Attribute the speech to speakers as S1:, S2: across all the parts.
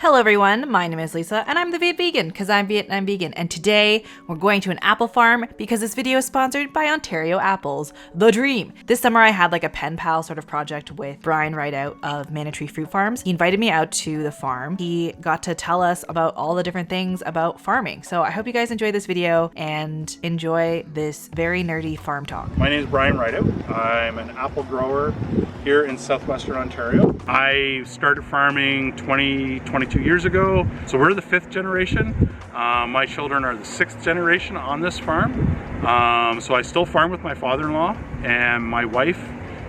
S1: Hello everyone, my name is Lisa and I'm the Viet Vegan because I'm Vietnam vegan, and today we're going to an apple farm because this video is sponsored by Ontario Apples, the dream. This summer I had like a pen pal sort of project with Brian Nerdout of Manitree Fruit Farms. He invited me out to the farm. He got to tell us about all the different things about farming. So I hope you guys enjoy this video and enjoy this very nerdy farm talk.
S2: My name is Brian Nerdout. I'm an apple grower here in southwestern Ontario. I started farming 22 years ago, so we're the 5th generation. My children are the 6th generation on this farm. So I still farm with my father-in-law and my wife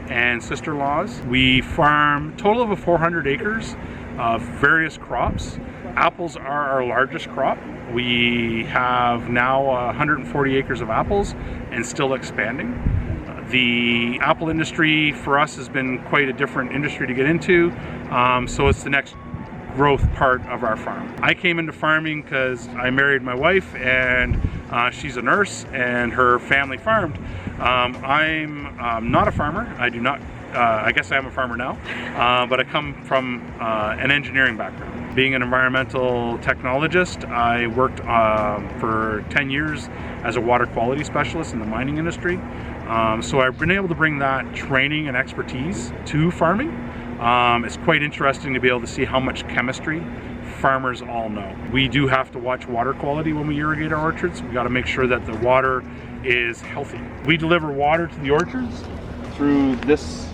S2: and sister-in-laws. We farm a total of 400 acres of various crops. Apples are our largest crop. We have now 140 acres of apples and still expanding. The apple industry for us has been quite a different industry to get into, so it's the next growth part of our farm. I came into farming because I married my wife and she's a nurse and her family farmed. I'm not a farmer. I do not, I guess I am a farmer now, but I come from an engineering background. Being an environmental technologist, I worked for 10 years as a water quality specialist in the mining industry. So I've been able to bring that training and expertise to farming. It's quite interesting to be able to see how much chemistry farmers all know. We do have to watch water quality when we irrigate our orchards. We got to make sure that the water is healthy. We deliver water to the orchards through this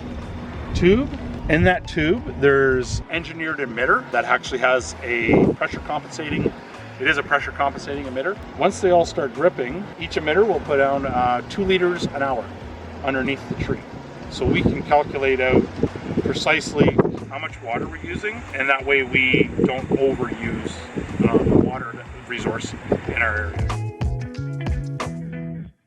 S2: tube. In that tube, there's engineered emitter that actually has a pressure compensating. It is a pressure compensating emitter. Once they all start dripping, each emitter will put down 2 liters an hour underneath the tree. So we can calculate out precisely how much water we're using, and that way we don't overuse the water resource in our area.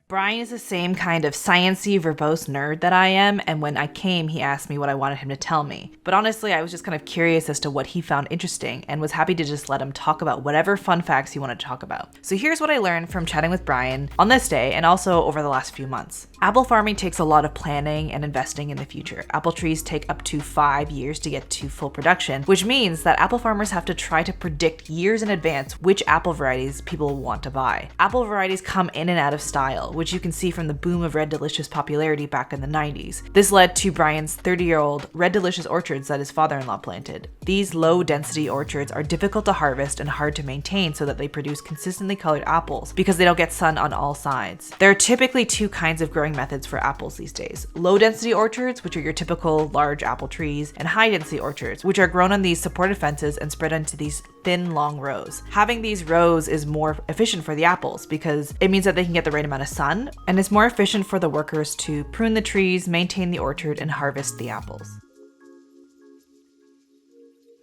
S1: Brian is the same kind of sciencey, verbose nerd that I am, and when I came, he asked me what I wanted him to tell me. But honestly, I was just kind of curious as to what he found interesting and was happy to just let him talk about whatever fun facts he wanted to talk about. So here's what I learned from chatting with Brian on this day and also over the last few months. Apple farming takes a lot of planning and investing in the future. Apple trees take up to 5 years to get to full production, which means that apple farmers have to try to predict years in advance which apple varieties people will want to buy. Apple varieties come in and out of style, which you can see from the boom of Red Delicious popularity back in the 90s. This led to Brian's 30-year-old Red Delicious orchards that his father-in-law planted. These low-density orchards are difficult to harvest and hard to maintain so that they produce consistently colored apples because they don't get sun on all sides. There are typically 2 kinds of growing methods for apples these days. Low-density orchards, which are your typical large apple trees, and high-density orchards, which are grown on these supported fences and spread into these thin, long rows. Having these rows is more efficient for the apples because it means that they can get the right amount of sun, and it's more efficient for the workers to prune the trees, maintain the orchard, and harvest the apples.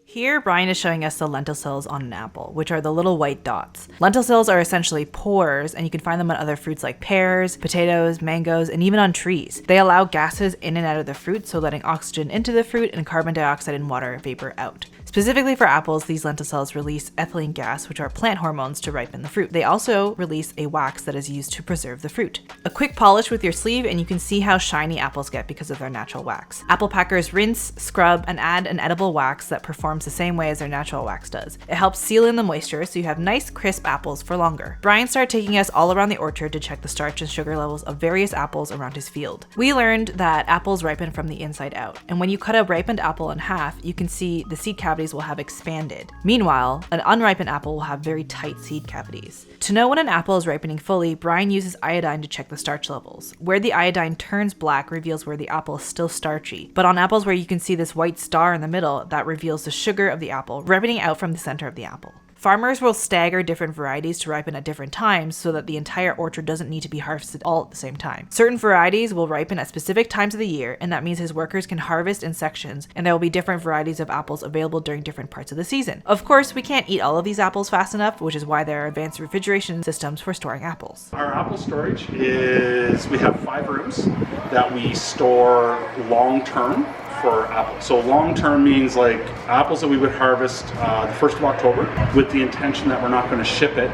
S1: Here, Brian is showing us the lentil cells on an apple, which are the little white dots. Lentil cells are essentially pores, and you can find them on other fruits like pears, potatoes, mangoes, and even on trees. They allow gases in and out of the fruit, so letting oxygen into the fruit and carbon dioxide and water vapor out. Specifically for apples, these lentil cells release ethylene gas, which are plant hormones to ripen the fruit. They also release a wax that is used to preserve the fruit. A quick polish with your sleeve and you can see how shiny apples get because of their natural wax. Apple packers rinse, scrub, and add an edible wax that performs the same way as their natural wax does. It helps seal in the moisture so you have nice, crisp apples for longer. Brian started taking us all around the orchard to check the starch and sugar levels of various apples around his field. We learned that apples ripen from the inside out, and when you cut a ripened apple in half, you can see the seed cavities will have expanded. Meanwhile, an unripened apple will have very tight seed cavities. To know when an apple is ripening fully, Brian uses iodine to check the starch levels. Where the iodine turns black reveals where the apple is still starchy, but on apples where you can see this white star in the middle, that reveals the sugar of the apple ripening out from the center of the apple. Farmers will stagger different varieties to ripen at different times so that the entire orchard doesn't need to be harvested all at the same time. Certain varieties will ripen at specific times of the year, and that means his workers can harvest in sections, and there will be different varieties of apples available during different parts of the season. Of course, we can't eat all of these apples fast enough, which is why there are advanced refrigeration systems for storing apples.
S2: Our apple storage is, we have 5 rooms that we store long-term for apples. So long-term means like apples that we would harvest the 1st of October with the intention that we're not going to ship it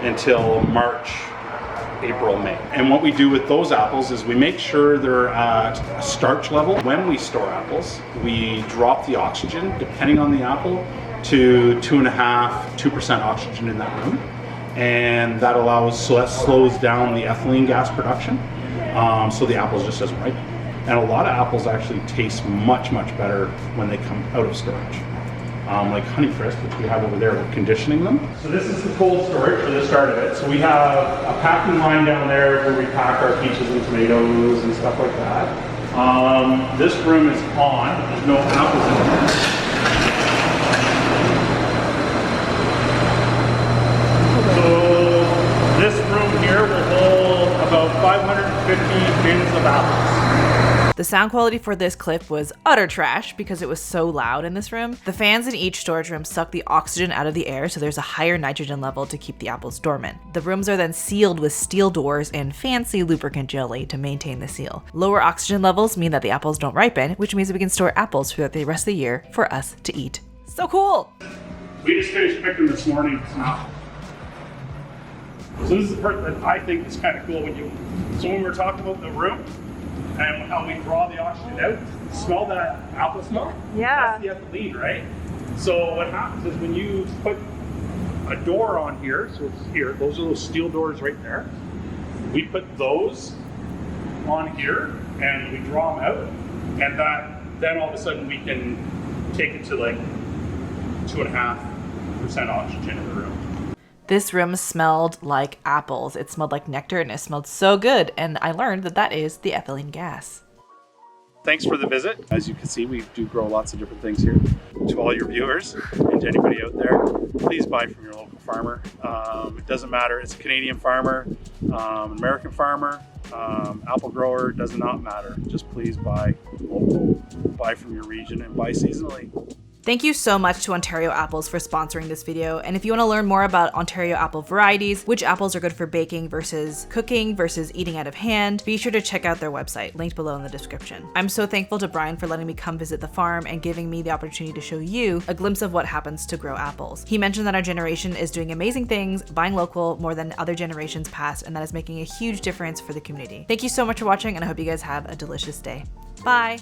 S2: until March, April, May. And what we do with those apples is we make sure they're at a starch level. When we store apples, we drop the oxygen, depending on the apple, to 2% oxygen in that room. And that slows down the ethylene gas production. So the apples just doesn't ripen. And a lot of apples actually taste much better when they come out of storage. Like Honey Crisp, which we have over there, we're conditioning them. So this is the cold storage for the start of it. So we have a packing line down there where we pack our peaches and tomatoes and stuff like that. This room is on, there's no apples in there. So this room here will hold about 550 bins of apples.
S1: The sound quality for this clip was utter trash because it was so loud in this room. The fans in each storage room suck the oxygen out of the air, so there's a higher nitrogen level to keep the apples dormant. The rooms are then sealed with steel doors and fancy lubricant jelly to maintain the seal. Lower oxygen levels mean that the apples don't ripen, which means that we can store apples for the rest of the year for us to eat. So cool!
S2: We just finished picking this morning. So this is the part that I think is kind of cool so when we're talking about the room and how we draw the oxygen out, smell that apple smell?
S1: Yeah.
S2: That's the ethylene, right? So what happens is when you put a door on here, so it's here, those are those steel doors right there. We put those on here and we draw them out, and then all of a sudden we can take it to like 2.5% oxygen in the room.
S1: This room smelled like apples. It smelled like nectar and it smelled so good. And I learned that that is the ethylene gas.
S2: Thanks for the visit. As you can see, we do grow lots of different things here. To all your viewers and to anybody out there, please buy from your local farmer. It doesn't matter. It's a Canadian farmer, an American farmer, apple grower, does not matter. Just please buy local, buy from your region, and buy seasonally.
S1: Thank you so much to Ontario Apples for sponsoring this video. And if you want to learn more about Ontario apple varieties, which apples are good for baking versus cooking versus eating out of hand, be sure to check out their website, linked below in the description. I'm so thankful to Brian for letting me come visit the farm and giving me the opportunity to show you a glimpse of what happens to grow apples. He mentioned that our generation is doing amazing things, buying local more than other generations past, and that is making a huge difference for the community. Thank you so much for watching, and I hope you guys have a delicious day. Bye.